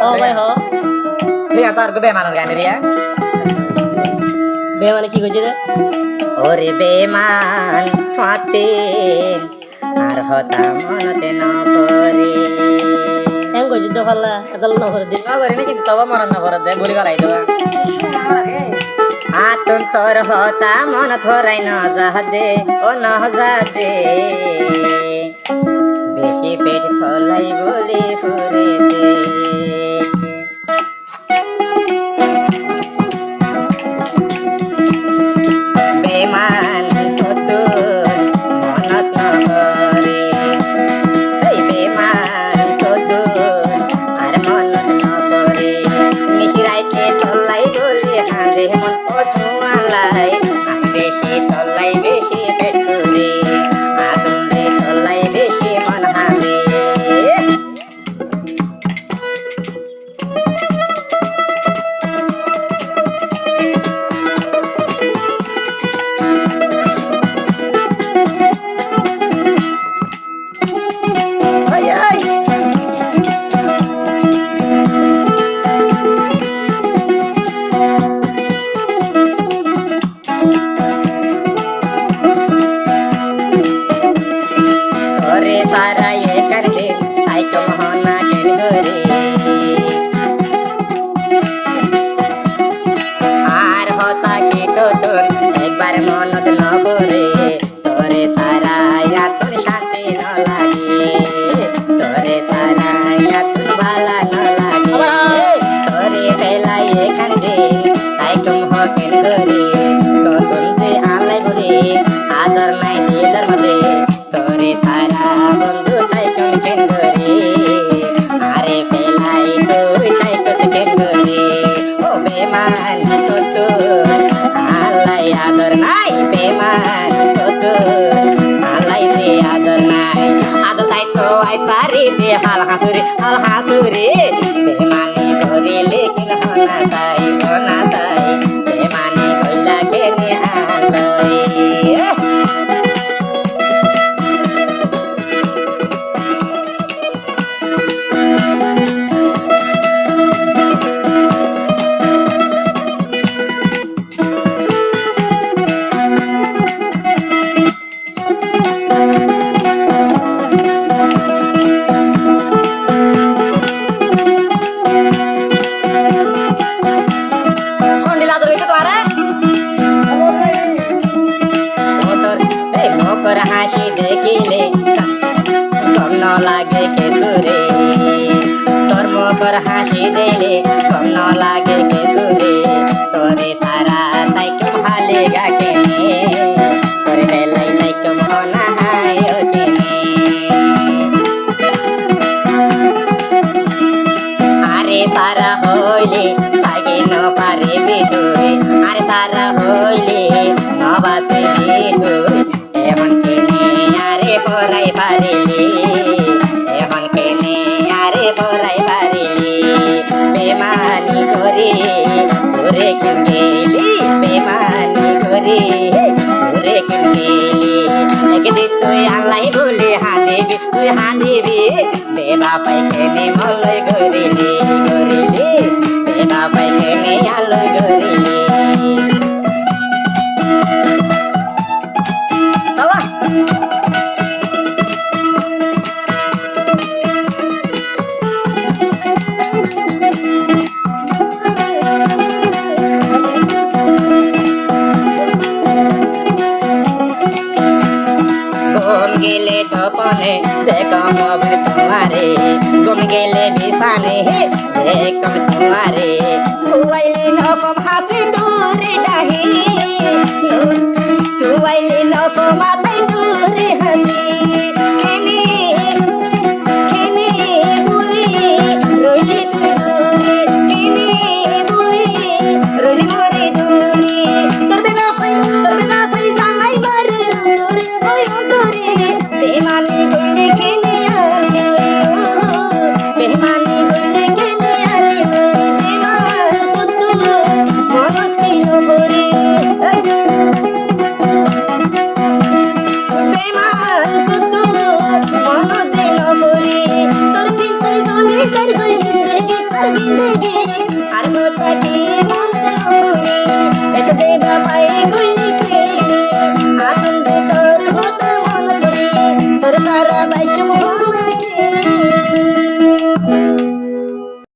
ও ভাই হ ঠিক আছে আর বেমানের গানে রিয়া বে মানে কি কইছে রে ওরে বেমান ছোঁয়াতে আর হতা মনতে ন করে এম কইছে তো ফাল্লা এতল না করে দি না করে না কিন্তু তবে মরণ না করে দে বলি করাই দেবা আতুন তোর হতা মন ধরাই ন যাহাদে ও ন যাদে বেশি পেট ফলাই বলি ফুরে দে বেমান কত মনত নকরে এই বেমান কত আর মনত নকরে মিশরাইতে চলাই বলি হাঁদে মন পছুয়ালাই বেশি চলাই বেশি পেট করে আদমে চলাই বেশি মন হাঁদে सारा ये कर दे आई तुम होना केन गोरे आर होता की तो तुम एक बार मनत न करे तोरे सारा या तुम शांति न लागे तोरे सारा या तुम भाला न लागे तोरे पहला ये कर दे आई तुम हो केन गोरे तो तुम दे आले बोले आदर नहीं दिलर मते तोरे सारा बंधु ताई तुम केन गोरे आरे पेलाई तो ताई तो केन गोरे ओ बेमान तो आलाई आदर नाई बेमान तो आलाई बे आदर नाई आदर ताई तो आई पारी दे हाल हासुरी बेमानी गोरे लेकिन होना ताई बेमानी गोला केने आलाई হাসি দেখিলে কম ন লাগে কেতুরে তোর মুখর হাসি দিলে কম ন লাগে কেতুরে তোরে সারা তাই কেম হালে গা কেনে তোরে বেলাই তাই কেম হনা হাই কেনে আরে সারা হইলে আগে ন পারে বিদুরে আরে সারা হইলে ন বাসে বিদুরে এখন কেনে আরে পরাই পারিলি এখন কেনে আরে পরাই পারিলি বেমানি করি ঘুরে কেন গেলি বেমানি করি ঘুরে কেন গেলি একদিন তুই আল্লাই বলে হাঁদিবি তুই হাঁদিবি দেবা পাই কেনে মলয় করিলি দেবা পাই কেনে আলয় করিলি गेले सपने देखम तुम्हारे गुम गेले बिसाने देखम तुम्हारे तुआइले नकम हासी दूरी नहीं तुआइले नकम माते दूरी हसी खेनी खेनी बुली रोली दूरी खेनी बुली रोली मोरी दूरी तबे ना पई सांगाई मर दूरी ओय दूरी बेमानी गुंडे के लिए बेमानी गुंडे के রে বাইচুম